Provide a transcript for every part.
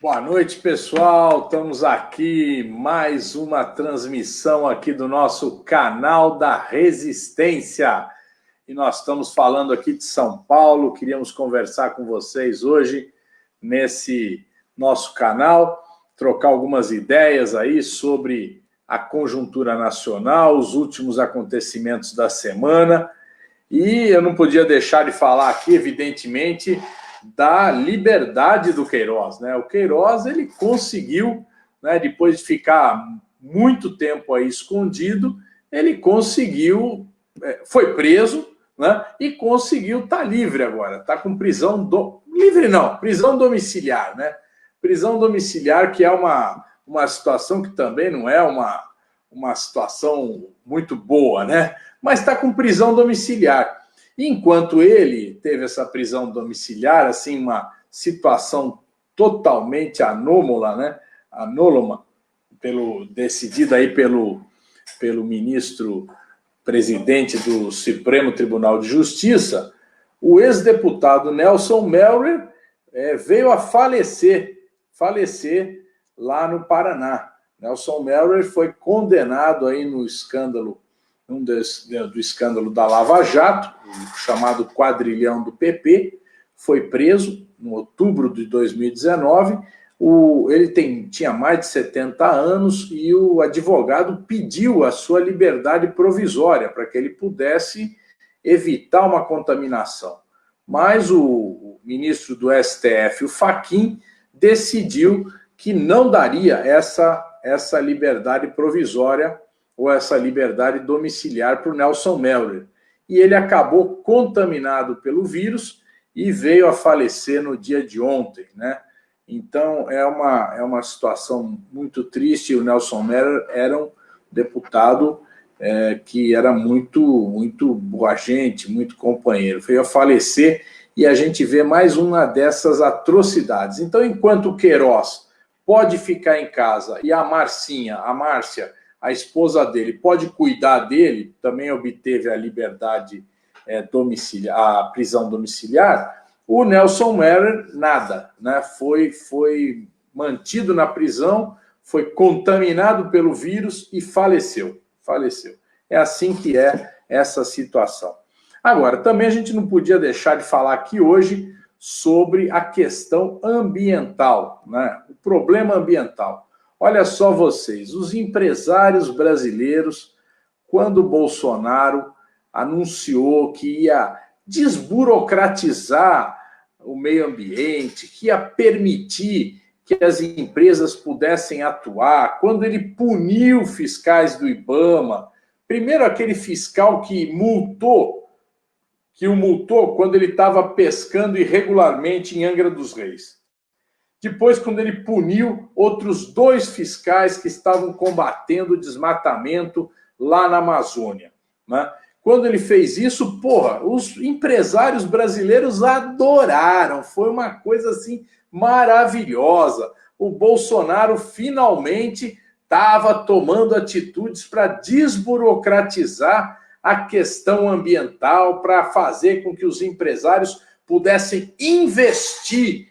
Boa noite, pessoal. Estamos aqui, mais uma transmissão aqui do nosso canal da Resistência. E nós estamos falando aqui de São Paulo. Queríamos conversar com vocês hoje nesse nosso canal, trocar algumas ideias aí sobre a conjuntura nacional, os últimos acontecimentos da semana. E eu não podia deixar de falar aqui, evidentemente, da liberdade do Queiroz, né? O Queiroz, ele conseguiu, né, depois de ficar muito tempo aí escondido, ele conseguiu, foi preso, né, e conseguiu estar livre agora, está com livre não, prisão domiciliar, né? Prisão domiciliar, que é uma situação que também não é uma situação muito boa, né? Mas está com prisão domiciliar. Enquanto ele teve essa prisão domiciliar, assim, uma situação totalmente anômala, né? Anômala, decidida aí pelo ministro presidente do Supremo Tribunal de Justiça, o ex-deputado Nelson Melwer veio a falecer lá no Paraná. Nelson Melwer foi condenado aí no escândalo, do escândalo da Lava Jato, o chamado quadrilhão do PP, foi preso em outubro de 2019. Ele tinha mais de 70 anos e o advogado pediu a sua liberdade provisória para que ele pudesse evitar uma contaminação. Mas o ministro do STF, o Fachin, decidiu que não daria essa liberdade provisória ou essa liberdade domiciliar para o Nelson Melwer. E ele acabou contaminado pelo vírus e veio a falecer no dia de ontem, né? Então, é uma situação muito triste. O Nelson Melwer era um deputado que era muito boa gente, muito companheiro. Veio a falecer e a gente vê mais uma dessas atrocidades. Então, enquanto o Queiroz pode ficar em casa e a Márcia, a esposa dele, pode cuidar dele, também obteve a liberdade domiciliar, a prisão domiciliar, o Nelson Melwer, nada, né? Foi mantido na prisão, foi contaminado pelo vírus e faleceu. É assim que é essa situação. Agora, também a gente não podia deixar de falar aqui hoje sobre a questão ambiental, né? O problema ambiental. Olha só vocês, os empresários brasileiros, quando o Bolsonaro anunciou que ia desburocratizar o meio ambiente, que ia permitir que as empresas pudessem atuar, quando ele puniu fiscais do IBAMA, primeiro aquele fiscal que o multou quando ele estava pescando irregularmente em Angra dos Reis. Depois, quando ele puniu outros 2 fiscais que estavam combatendo o desmatamento lá na Amazônia, né? Quando ele fez isso, os empresários brasileiros adoraram. Foi uma coisa assim maravilhosa. O Bolsonaro finalmente estava tomando atitudes para desburocratizar a questão ambiental, para fazer com que os empresários pudessem investir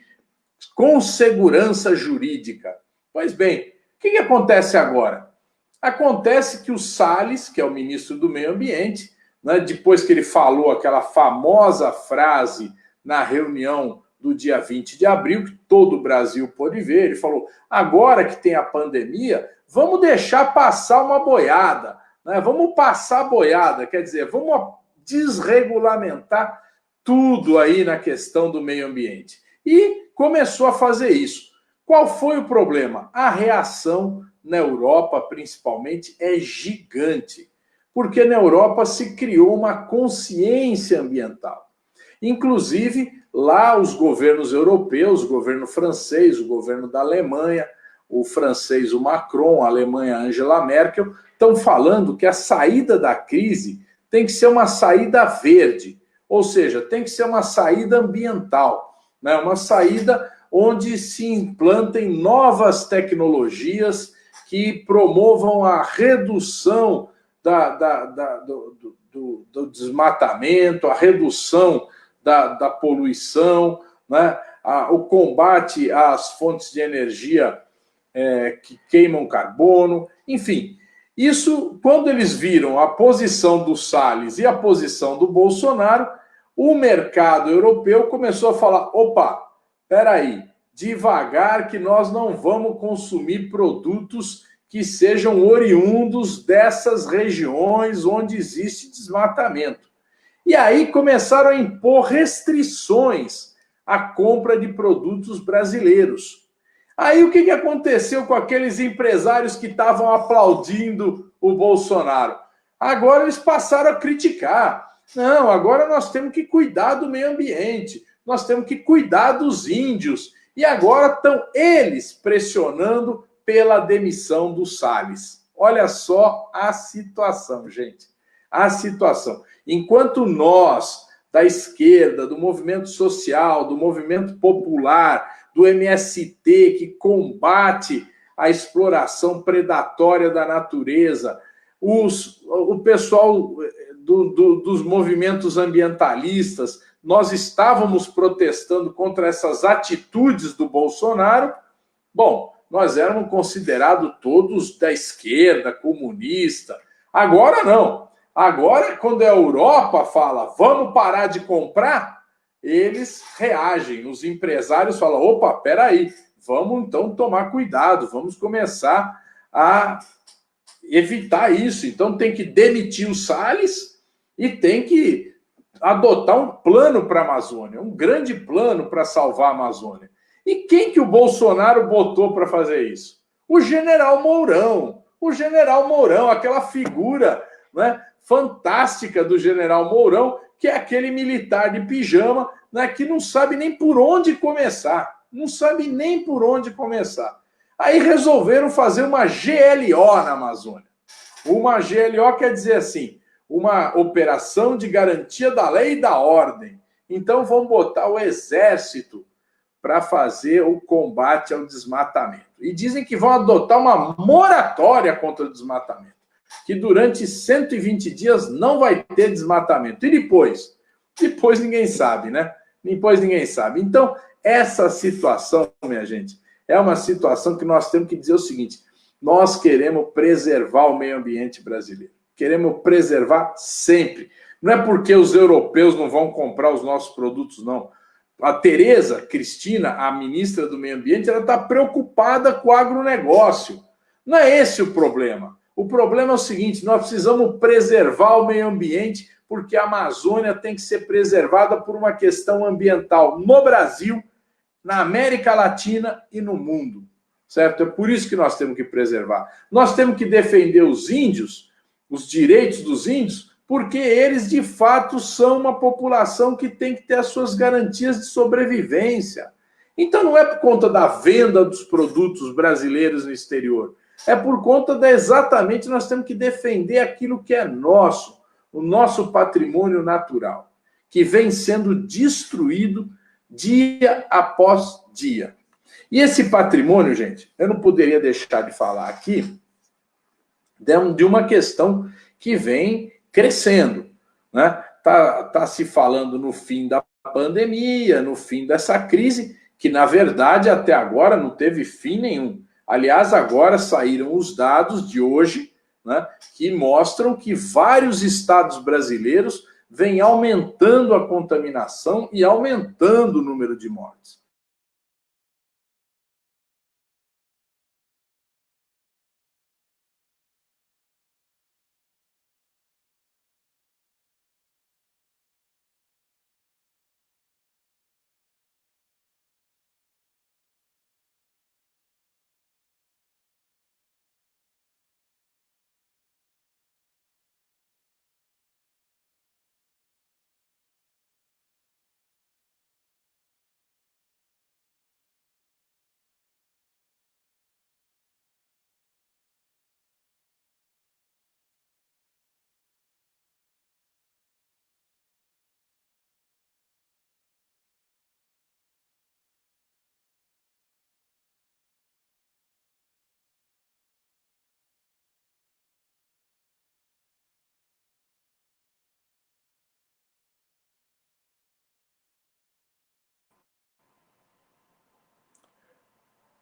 com segurança jurídica. Pois bem, o que acontece agora? Acontece que o Salles, que é o ministro do Meio Ambiente, né, depois que ele falou aquela famosa frase na reunião do dia 20 de abril, que todo o Brasil pôde ver, ele falou, agora que tem a pandemia, vamos deixar passar uma boiada, né? Vamos passar a boiada, quer dizer, vamos desregulamentar tudo aí na questão do meio ambiente. E começou a fazer isso. Qual foi o problema? A reação na Europa, principalmente, é gigante, porque na Europa se criou uma consciência ambiental. Inclusive, lá os governos europeus, o governo francês, o governo da Alemanha, o francês, o Macron, a Alemanha, a Angela Merkel, estão falando que a saída da crise tem que ser uma saída verde, ou seja, tem que ser uma saída ambiental, né? Uma saída onde se implantem novas tecnologias que promovam a redução do desmatamento, a redução da poluição, né? o combate às fontes de energia que queimam carbono, enfim. Isso, quando eles viram a posição do Salles e a posição do Bolsonaro, o mercado europeu começou a falar, opa, peraí, devagar que nós não vamos consumir produtos que sejam oriundos dessas regiões onde existe desmatamento. E aí começaram a impor restrições à compra de produtos brasileiros. Aí o que aconteceu com aqueles empresários que estavam aplaudindo o Bolsonaro? Agora eles passaram a criticar. Não, agora nós temos que cuidar do meio ambiente, nós temos que cuidar dos índios. E agora estão eles pressionando pela demissão do Salles. Olha só a situação, gente. A situação. Enquanto nós, da esquerda, do movimento social, do movimento popular, do MST, que combate a exploração predatória da natureza, o pessoal dos movimentos ambientalistas, nós estávamos protestando contra essas atitudes do Bolsonaro, bom, nós éramos considerados todos da esquerda, comunista. Agora não. Agora, quando a Europa fala, vamos parar de comprar, eles reagem. Os empresários falam, opa, peraí, vamos então tomar cuidado, vamos começar a evitar isso. Então tem que demitir o Salles e tem que adotar um plano para a Amazônia, um grande plano para salvar a Amazônia. E quem que o Bolsonaro botou para fazer isso? O general Mourão. O general Mourão, aquela figura, né, fantástica do general Mourão, que é aquele militar de pijama, né, que não sabe nem por onde começar. Não sabe nem por onde começar. Aí resolveram fazer uma GLO na Amazônia. Uma GLO quer dizer assim, uma operação de garantia da lei e da ordem. Então vão botar o exército para fazer o combate ao desmatamento. E dizem que vão adotar uma moratória contra o desmatamento, que durante 120 dias não vai ter desmatamento. E depois? Depois ninguém sabe, né? Depois ninguém sabe. Então, essa situação, minha gente, é uma situação que nós temos que dizer o seguinte, nós queremos preservar o meio ambiente brasileiro. Queremos preservar sempre. Não é porque os europeus não vão comprar os nossos produtos, não. A Tereza Cristina, a ministra do Meio Ambiente, ela está preocupada com o agronegócio. Não é esse o problema. O problema é o seguinte, nós precisamos preservar o meio ambiente porque a Amazônia tem que ser preservada por uma questão ambiental no Brasil, na América Latina e no mundo. Certo? É por isso que nós temos que preservar. Nós temos que defender os índios, os direitos dos índios, porque eles, de fato, são uma população que tem que ter as suas garantias de sobrevivência. Então, não é por conta da venda dos produtos brasileiros no exterior, é por conta da exatamente nós temos que defender aquilo que é nosso, o nosso patrimônio natural, que vem sendo destruído dia após dia. E esse patrimônio, gente, eu não poderia deixar de falar aqui de uma questão que vem crescendo, né? Tá se falando no fim da pandemia, no fim dessa crise, que na verdade até agora não teve fim nenhum. Aliás, agora saíram os dados de hoje, né, que mostram que vários estados brasileiros vêm aumentando a contaminação e aumentando o número de mortes.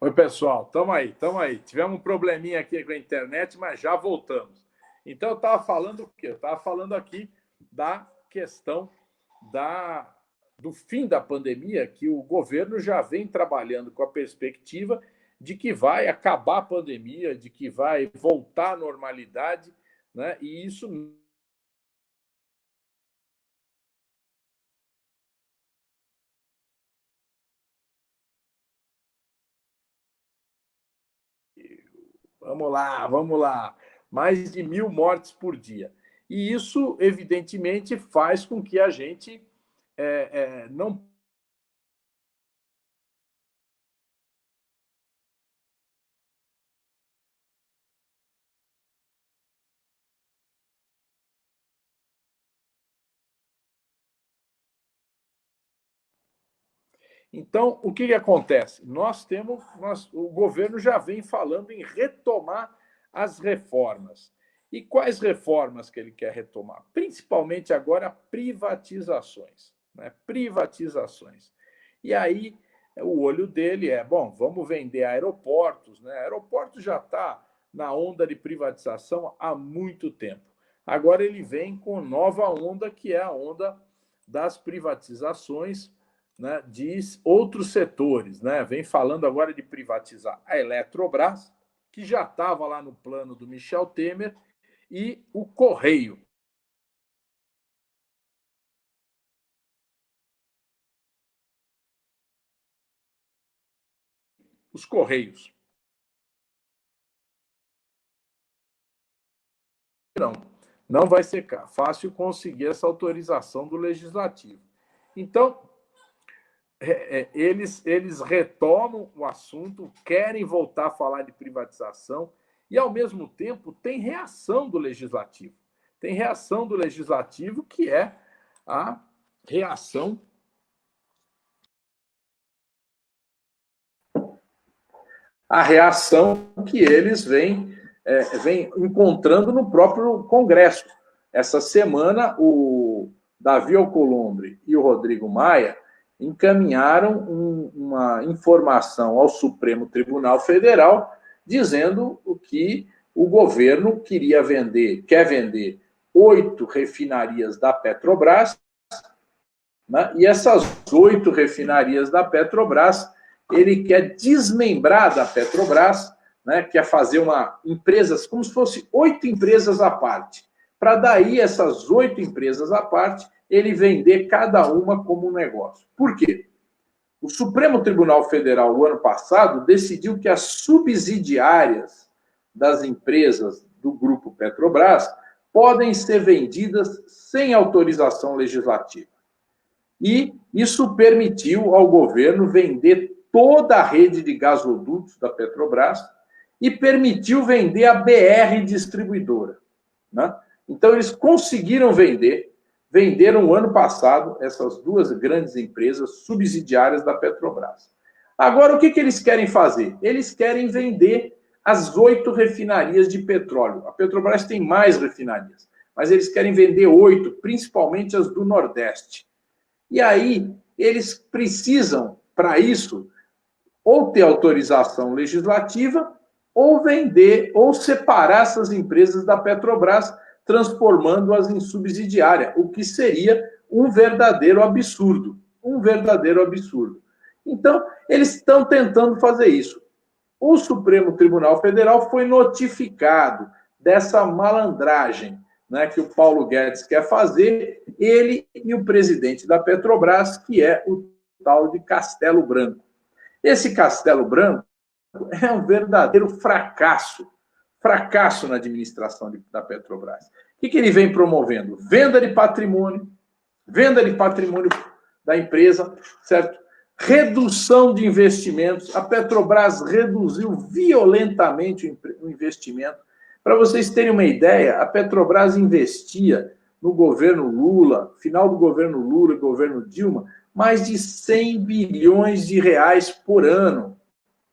Oi, pessoal, estamos aí, estamos aí. Tivemos um probleminha aqui com a internet, mas já voltamos. Então, eu estava falando o quê? Eu estava falando aqui da questão do fim da pandemia, que o governo já vem trabalhando com a perspectiva de que vai acabar a pandemia, de que vai voltar à normalidade, né? E isso vamos lá, vamos lá. Mais de 1.000 mortes por dia. E isso, evidentemente, faz com que a gente não. Então, o que acontece? O governo já vem falando em retomar as reformas. E quais reformas que ele quer retomar? Principalmente agora privatizações, né? Privatizações. E aí o olho dele bom, vamos vender aeroportos, né? Aeroporto já está na onda de privatização há muito tempo. Agora ele vem com nova onda, que é a onda das privatizações, né, de outros setores, né? Vem falando agora de privatizar a Eletrobras, que já estava lá no plano do Michel Temer, e o Correio. Os Correios. Não vai ser fácil conseguir essa autorização do Legislativo. Então, eles retomam o assunto, querem voltar a falar de privatização e, ao mesmo tempo, tem reação do Legislativo. Tem reação do Legislativo, que é a reação que eles vêm encontrando no próprio Congresso. Essa semana, o Davi Alcolumbre e o Rodrigo Maia encaminharam uma informação ao Supremo Tribunal Federal dizendo que o governo quer vender 8 refinarias da Petrobras, né? E essas 8 refinarias da Petrobras, ele quer desmembrar da Petrobras, né? Quer fazer empresas, como se fosse 8 empresas à parte. Para daí, essas 8 empresas à parte, ele vender cada uma como um negócio. Por quê? O Supremo Tribunal Federal, o ano passado, decidiu que as subsidiárias das empresas do Grupo Petrobras podem ser vendidas sem autorização legislativa. E isso permitiu ao governo vender toda a rede de gasodutos da Petrobras e permitiu vender a BR Distribuidora, né? Então, eles conseguiram venderam no ano passado essas 2 grandes empresas subsidiárias da Petrobras. Agora, o que eles querem fazer? Eles querem vender as 8 refinarias de petróleo. A Petrobras tem mais refinarias, mas eles querem vender 8, principalmente as do Nordeste. E aí, eles precisam, para isso, ou ter autorização legislativa, ou vender, ou separar essas empresas da Petrobras, transformando-as em subsidiária, o que seria um verdadeiro absurdo. Um verdadeiro absurdo. Então, eles estão tentando fazer isso. O Supremo Tribunal Federal foi notificado dessa malandragem, né, que o Paulo Guedes quer fazer, ele e o presidente da Petrobras, que é o tal de Castelo Branco. Esse Castelo Branco é um verdadeiro fracasso na administração da Petrobras. O que ele vem promovendo? Venda de patrimônio da empresa, certo? Redução de investimentos. A Petrobras reduziu violentamente o investimento. Para vocês terem uma ideia, a Petrobras investia no governo Lula, final do governo Lula e governo Dilma, mais de 100 bilhões de reais por ano.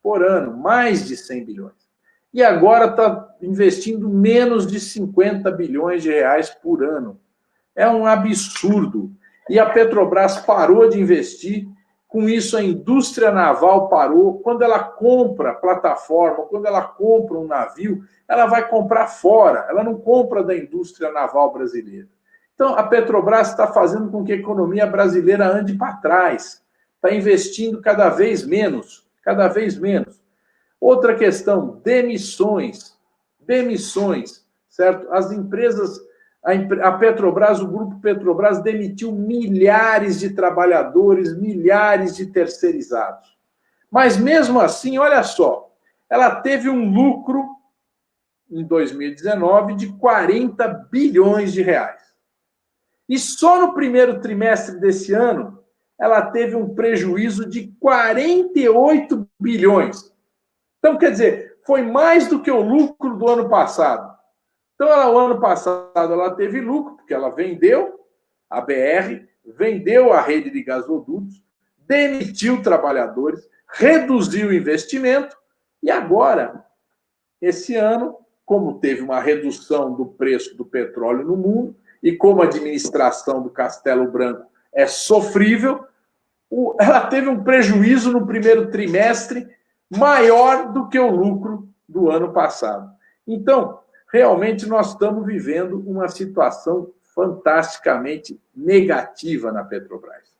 Por ano, mais de 100 bilhões. E agora está investindo menos de 50 bilhões de reais por ano. É um absurdo. E a Petrobras parou de investir, Com isso, a indústria naval parou. Quando ela compra plataforma, quando ela compra um navio, ela vai comprar fora, ela não compra da indústria naval brasileira. Então, a Petrobras está fazendo com que a economia brasileira ande para trás, está investindo cada vez menos, cada vez menos. Outra questão, demissões, certo? As empresas, a Petrobras, o grupo Petrobras demitiu milhares de trabalhadores, milhares de terceirizados. Mas mesmo assim, olha só, ela teve um lucro em 2019 de 40 bilhões de reais. E só no primeiro trimestre desse ano, ela teve um prejuízo de 48 bilhões. Então, quer dizer, foi mais do que o lucro do ano passado. Então, o ano passado, ela teve lucro, porque ela vendeu a BR, vendeu a rede de gasodutos, demitiu trabalhadores, reduziu o investimento, e agora, esse ano, como teve uma redução do preço do petróleo no mundo, e como a administração do Castelo Branco é sofrível, ela teve um prejuízo no primeiro trimestre maior do que o lucro do ano passado. Então, realmente, nós estamos vivendo uma situação fantasticamente negativa na Petrobras.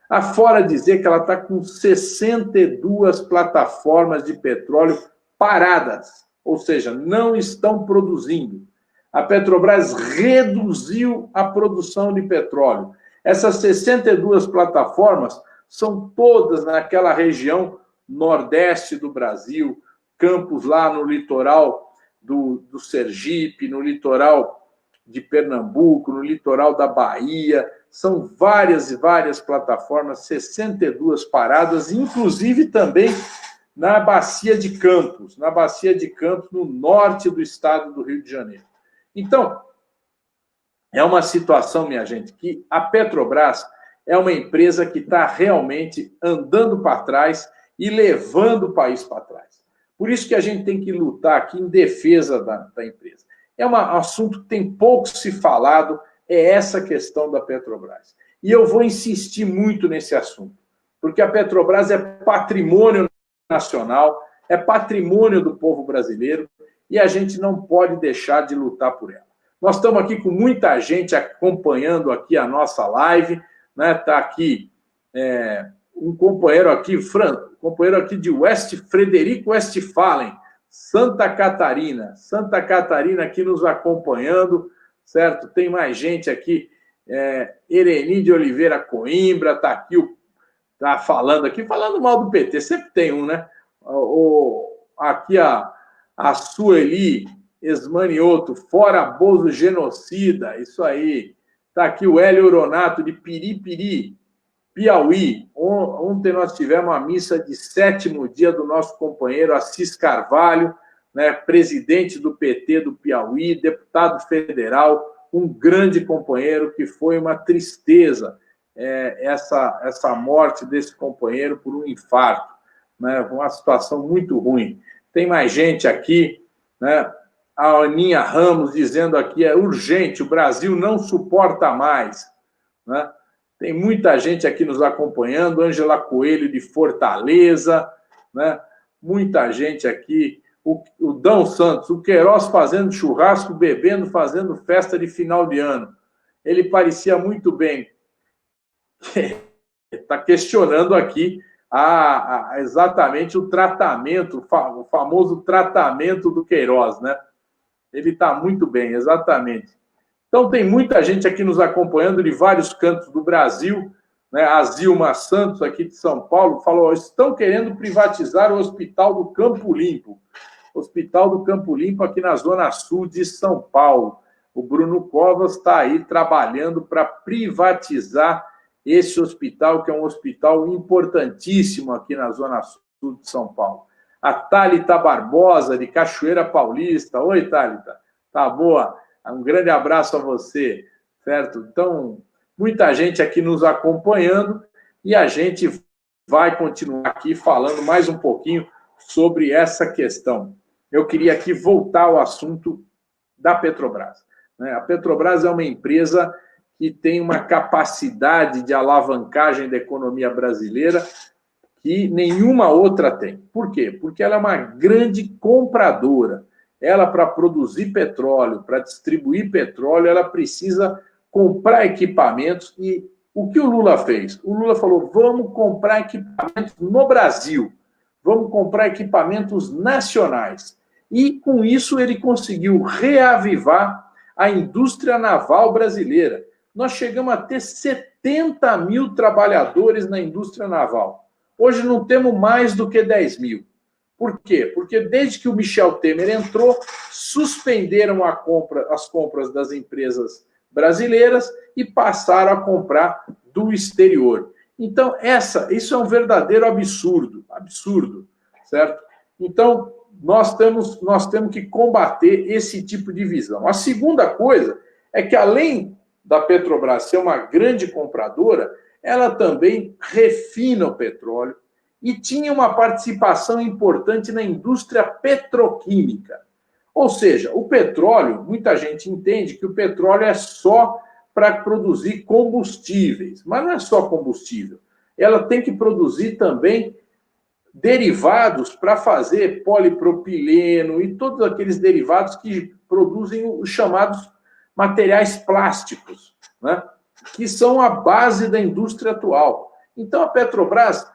Afora dizer que ela está com 62 plataformas de petróleo paradas, ou seja, não estão produzindo. A Petrobras reduziu a produção de petróleo. Essas 62 plataformas são todas naquela região nordeste do Brasil, campos lá no litoral do Sergipe, no litoral de Pernambuco, no litoral da Bahia. São várias e várias plataformas, 62 paradas, inclusive também na Bacia de Campos, no norte do estado do Rio de Janeiro. Então, é uma situação, minha gente, que a Petrobras é uma empresa que está realmente andando para trás e levando o país para trás. Por isso que a gente tem que lutar aqui em defesa da empresa. É um assunto que tem pouco se falado, é essa questão da Petrobras. E eu vou insistir muito nesse assunto, porque a Petrobras é patrimônio nacional, é patrimônio do povo brasileiro, e a gente não pode deixar de lutar por ela. Nós estamos aqui com muita gente acompanhando aqui a nossa live, né? Está aqui um companheiro aqui, companheiro aqui de Frederico Westphalen, Santa Catarina aqui nos acompanhando, certo? Tem mais gente aqui, Ereni de Oliveira Coimbra, está aqui, está falando mal do PT, sempre tem um, né? Aqui a Sueli Esmanioto, fora Bozo genocida, isso aí. Está aqui o Hélio Oronato, de Piripiri, Piauí. Ontem nós tivemos a missa de 7º dia do nosso companheiro Assis Carvalho, né, presidente do PT do Piauí, deputado federal, um grande companheiro, que foi uma tristeza essa morte desse companheiro por um infarto, né, uma situação muito ruim. Tem mais gente aqui, né? A Aninha Ramos dizendo aqui, é urgente, o Brasil não suporta mais, né? Tem muita gente aqui nos acompanhando, Ângela Coelho de Fortaleza, né? Muita gente aqui, o Dão Santos, o Queiroz fazendo churrasco, bebendo, fazendo festa de final de ano. Ele parecia muito bem. Está questionando aqui exatamente o tratamento, o famoso tratamento do Queiroz, né? Ele está muito bem, exatamente. Então, tem muita gente aqui nos acompanhando de vários cantos do Brasil, né? A Zilma Santos, aqui de São Paulo, falou: estão querendo privatizar o Hospital do Campo Limpo. Hospital do Campo Limpo, aqui na Zona Sul de São Paulo. O Bruno Covas está aí trabalhando para privatizar esse hospital, que é um hospital importantíssimo aqui na Zona Sul de São Paulo. A Thalita Barbosa, de Cachoeira Paulista. Oi, Thalita. Tá boa? Um grande abraço a você, certo? Então, muita gente aqui nos acompanhando e a gente vai continuar aqui falando mais um pouquinho sobre essa questão. Eu queria aqui voltar ao assunto da Petrobras, né? A Petrobras é uma empresa que tem uma capacidade de alavancagem da economia brasileira que nenhuma outra tem. Por quê? Porque ela é uma grande compradora. Ela, para produzir petróleo, para distribuir petróleo, ela precisa comprar equipamentos. E o que o Lula fez? O Lula falou, vamos comprar equipamentos no Brasil, vamos comprar equipamentos nacionais. E, com isso, ele conseguiu reavivar a indústria naval brasileira. Nós chegamos a ter 70 mil trabalhadores na indústria naval. Hoje não temos mais do que 10 mil. Por quê? Porque desde que o Michel Temer entrou, suspenderam as compras das empresas brasileiras e passaram a comprar do exterior. Então, isso é um verdadeiro absurdo, certo? Então, nós temos que combater esse tipo de visão. A segunda coisa é que, além da Petrobras ser uma grande compradora, ela também refina o petróleo e tinha uma participação importante na indústria petroquímica. Ou seja, o petróleo, muita gente entende que o petróleo é só para produzir combustíveis, mas não é só combustível. Ela tem que produzir também derivados para fazer polipropileno e todos aqueles derivados que produzem os chamados materiais plásticos, né? Que são a base da indústria atual. Então, a Petrobras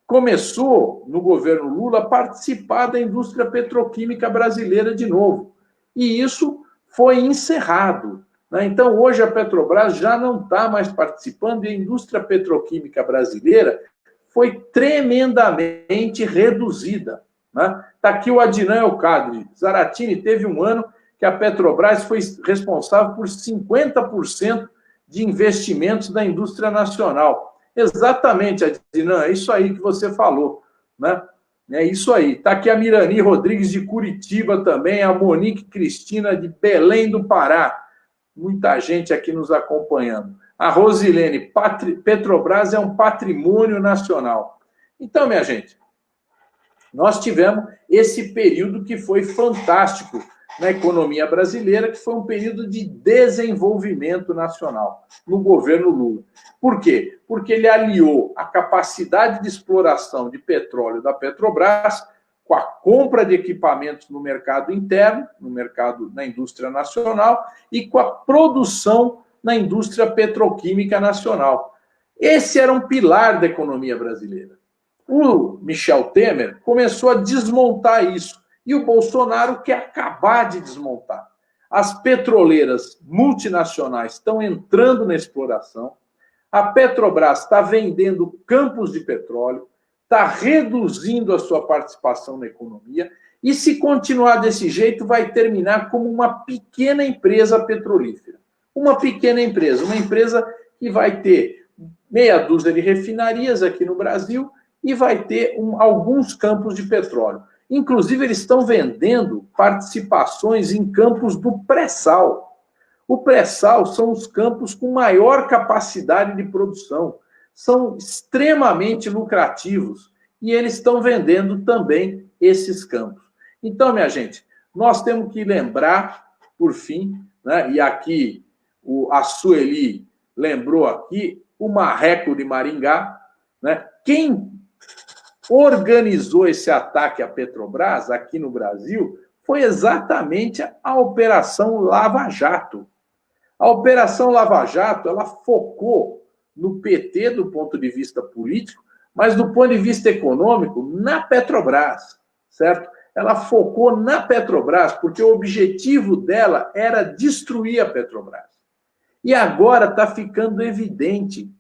começou, no governo Lula, a participar da indústria petroquímica brasileira de novo. E isso foi encerrado, né? Então, hoje, a Petrobras já não está mais participando e a indústria petroquímica brasileira foi tremendamente reduzida, né? Está aqui o Adnan Elkadri. Zaratini teve um ano que a Petrobras foi responsável por 50% de investimentos da indústria nacional. Exatamente, Adnan, é isso aí que você falou, né? É isso aí. Está aqui a Mirani Rodrigues de Curitiba também, a Monique Cristina de Belém do Pará. Muita gente aqui nos acompanhando. A Rosilene, Petrobras é um patrimônio nacional. Então, minha gente, nós tivemos esse período que foi fantástico na economia brasileira, que foi um período de desenvolvimento nacional no governo Lula. Por quê? Porque ele aliou a capacidade de exploração de petróleo da Petrobras com a compra de equipamentos no mercado interno, na indústria nacional, e com a produção na indústria petroquímica nacional. Esse era um pilar da economia brasileira. O Michel Temer começou a desmontar isso. E o Bolsonaro quer acabar de desmontar. As petroleiras multinacionais estão entrando na exploração, a Petrobras está vendendo campos de petróleo, está reduzindo a sua participação na economia, e se continuar desse jeito, vai terminar como uma pequena empresa petrolífera. Uma pequena empresa, uma empresa que vai ter meia dúzia de refinarias aqui no Brasil e vai ter alguns campos de petróleo. Inclusive, eles estão vendendo participações em campos do pré-sal. O pré-sal são os campos com maior capacidade de produção. São extremamente lucrativos e eles estão vendendo também esses campos. Então, minha gente, nós temos que lembrar, por fim, né, e aqui a Sueli lembrou aqui, o Marreco de Maringá, né, quem organizou esse ataque à Petrobras aqui no Brasil foi exatamente a Operação Lava Jato. A Operação Lava Jato, ela focou no PT do ponto de vista político, mas do ponto de vista econômico, na Petrobras, certo? Ela focou na Petrobras porque o objetivo dela era destruir a Petrobras. E agora está ficando evidente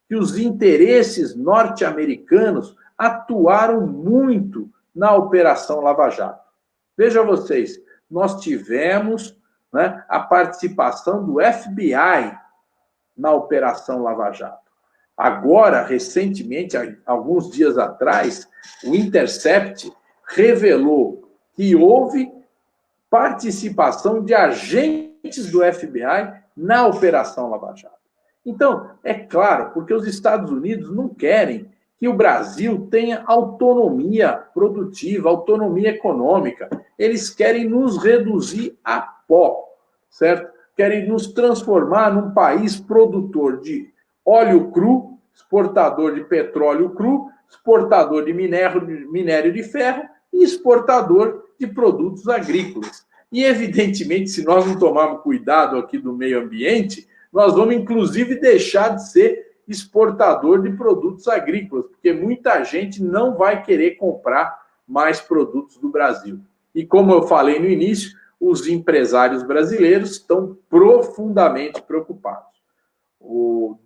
que os interesses norte-americanos atuaram muito na Operação Lava Jato. Vejam vocês, nós tivemos, né, a participação do FBI na Operação Lava Jato. Agora, recentemente, alguns dias atrás, o Intercept revelou que houve participação de agentes do FBI na Operação Lava Jato. Então, é claro, porque os Estados Unidos não querem que o Brasil tenha autonomia produtiva, autonomia econômica. Eles querem nos reduzir a pó, certo? querem nos transformar num país produtor de óleo cru, exportador de petróleo cru, exportador de minério de ferro e exportador de produtos agrícolas. E, evidentemente, se nós não tomarmos cuidado aqui do meio ambiente, nós vamos, inclusive, deixar de ser exportador de produtos agrícolas, porque muita gente não vai querer comprar mais produtos do Brasil. E, como eu falei no início, os empresários brasileiros estão profundamente preocupados. O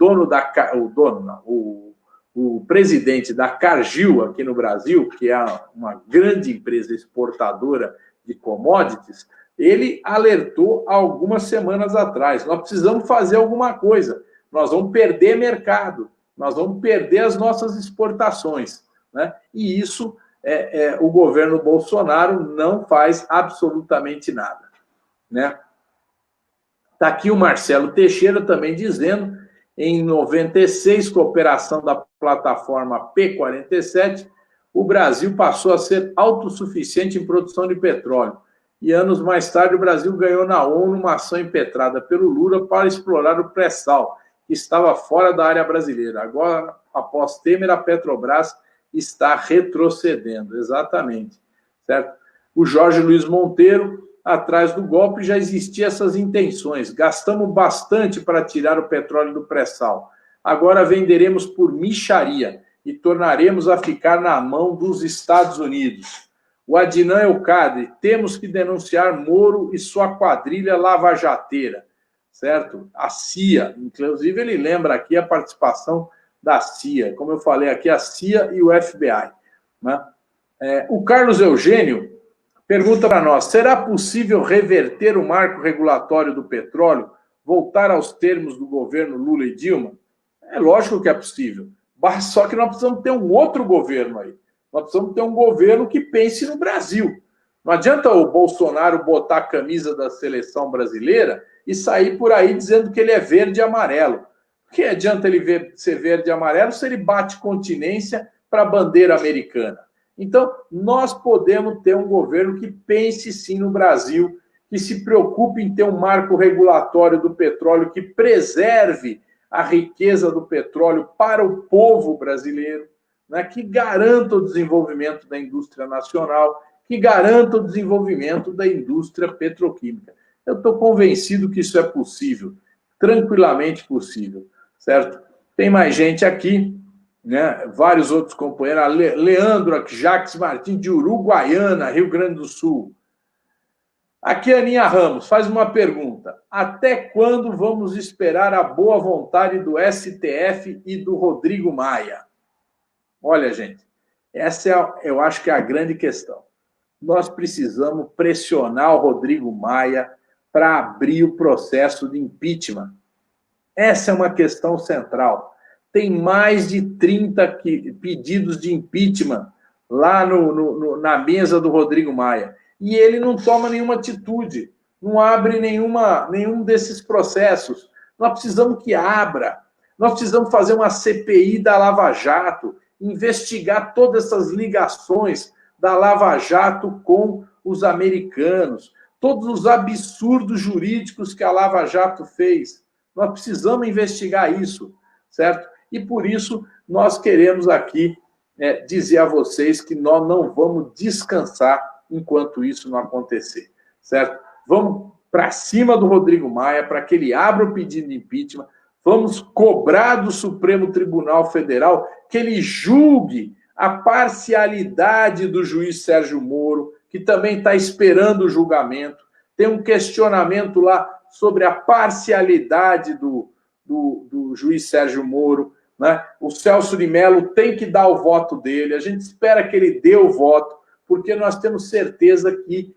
presidente da Cargill aqui no Brasil, que é uma grande empresa exportadora de commodities, ele alertou há algumas semanas atrás: nós precisamos fazer alguma coisa, nós vamos perder mercado, nós vamos perder as nossas exportações, né? E isso o governo Bolsonaro não faz absolutamente nada, né? Está aqui o Marcelo Teixeira também dizendo: em 96, com a operação da plataforma P-47, o Brasil passou a ser autossuficiente em produção de petróleo. E anos mais tarde, o Brasil ganhou na ONU uma ação impetrada pelo Lula para explorar o pré-sal, que estava fora da área brasileira. Agora, após Temer, a Petrobras está retrocedendo. Exatamente. Certo? O Jorge Luiz Monteiro: atrás do golpe já existiam essas intenções. Gastamos bastante para tirar o petróleo do pré-sal. Agora venderemos por mixaria e tornaremos a ficar na mão dos Estados Unidos. O Adnan Elcadre: temos que denunciar Moro e sua quadrilha lavajateira, certo? A CIA, inclusive ele lembra aqui a participação da CIA, como eu falei aqui, a CIA e o FBI, né? O Carlos Eugênio pergunta para nós: será possível reverter o marco regulatório do petróleo, voltar aos termos do governo Lula e Dilma? É lógico que é possível, só que nós precisamos ter um outro governo aí. Nós precisamos ter um governo que pense no Brasil. Não adianta o Bolsonaro botar a camisa da seleção brasileira e sair por aí dizendo que ele é verde e amarelo. Que adianta ele ser verde e amarelo se ele bate continência para a bandeira americana? Então, nós podemos ter um governo que pense sim no Brasil, que se preocupe em ter um marco regulatório do petróleo que preserve a riqueza do petróleo para o povo brasileiro, né, que garanta o desenvolvimento da indústria nacional, que garanta o desenvolvimento da indústria petroquímica. Eu estou convencido que isso é possível, tranquilamente possível, certo? Tem mais gente aqui, né? Vários outros companheiros: Leandro Jacques Martins, de Uruguaiana, Rio Grande do Sul. Aqui a Aninha Ramos faz uma pergunta: até quando vamos esperar a boa vontade do STF e do Rodrigo Maia? Olha, gente, essa eu acho que é a grande questão. Nós precisamos pressionar o Rodrigo Maia para abrir o processo de impeachment. Essa é uma questão central. Tem mais de 30 pedidos de impeachment lá na mesa do Rodrigo Maia. E ele não toma nenhuma atitude, não abre nenhum desses processos. Nós precisamos que abra. Nós precisamos fazer uma CPI da Lava Jato, investigar todas essas ligações da Lava Jato com os americanos, todos os absurdos jurídicos que a Lava Jato fez. Nós precisamos investigar isso, certo? E por isso nós queremos aqui dizer a vocês que nós não vamos descansar enquanto isso não acontecer, certo? Vamos para cima do Rodrigo Maia para que ele abra o pedido de impeachment. Vamos cobrar do Supremo Tribunal Federal que ele julgue a parcialidade do juiz Sérgio Moro, que também está esperando o julgamento. Tem um questionamento lá sobre a parcialidade do juiz Sérgio Moro, né? O Celso de Mello tem que dar o voto dele. A gente espera que ele dê o voto, porque nós temos certeza que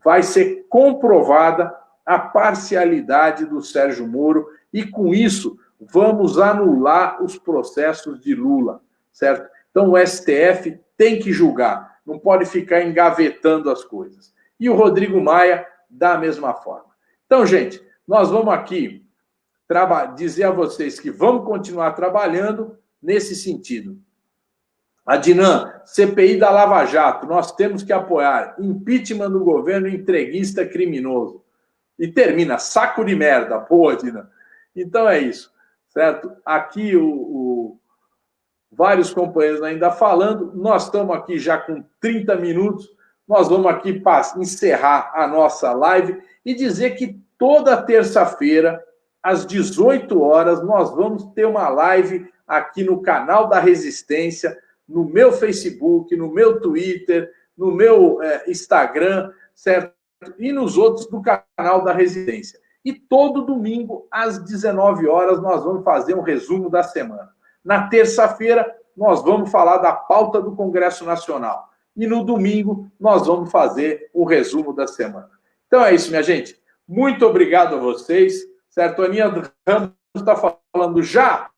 vai ser comprovada a parcialidade do Sérgio Moro, e com isso vamos anular os processos de Lula, certo? Então o STF tem que julgar, não pode ficar engavetando as coisas. E o Rodrigo Maia da mesma forma. Então, gente, nós vamos aqui dizer a vocês que vamos continuar trabalhando nesse sentido. Adnan, CPI da Lava Jato, nós temos que apoiar. Impeachment do governo entreguista criminoso. E termina, saco de merda, pô, Dina. Então é isso, certo? Aqui vários companheiros ainda falando, nós estamos aqui já com 30 minutos, nós vamos aqui encerrar a nossa live e dizer que toda terça-feira, às 18 horas, nós vamos ter uma live aqui no canal da Resistência, no meu Facebook, no meu Twitter, no meu Instagram, certo? E nos outros do canal da Resistência. E todo domingo, às 19 horas, nós vamos fazer um resumo da semana. Na terça-feira, nós vamos falar da pauta do Congresso Nacional. E no domingo, nós vamos fazer o resumo da semana. Então é isso, minha gente. Muito obrigado a vocês, certo? A Aninha Ramos está falando já.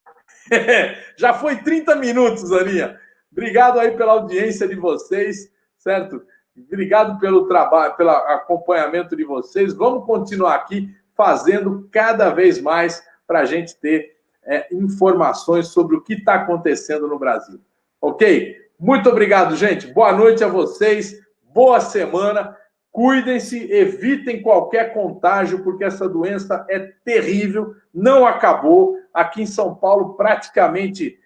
Já foi 30 minutos, Aninha. Obrigado aí pela audiência de vocês, certo? Obrigado pelo trabalho, pelo acompanhamento de vocês. Vamos continuar aqui fazendo cada vez mais para a gente ter informações sobre o que está acontecendo no Brasil. Ok? Muito obrigado, gente. Boa noite a vocês. Boa semana. Cuidem-se, evitem qualquer contágio, porque essa doença é terrível, não acabou. Aqui em São Paulo, praticamente,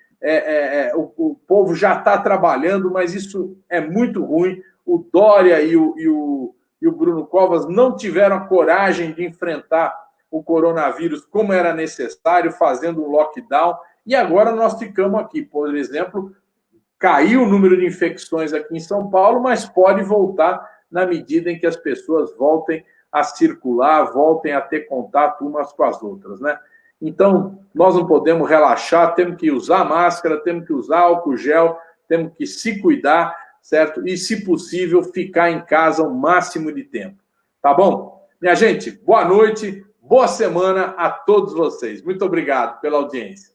o povo já está trabalhando, mas isso é muito ruim. O Dória e o Bruno Covas não tiveram a coragem de enfrentar o coronavírus como era necessário, fazendo um lockdown. E agora nós ficamos aqui, por exemplo, caiu o número de infecções aqui em São Paulo, mas pode voltar na medida em que as pessoas voltem a circular, voltem a ter contato umas com as outras, né? Então, nós não podemos relaxar, temos que usar máscara, temos que usar álcool gel, temos que se cuidar, certo? E, se possível, ficar em casa o máximo de tempo. Tá bom? Minha gente, boa noite, boa semana a todos vocês. Muito obrigado pela audiência.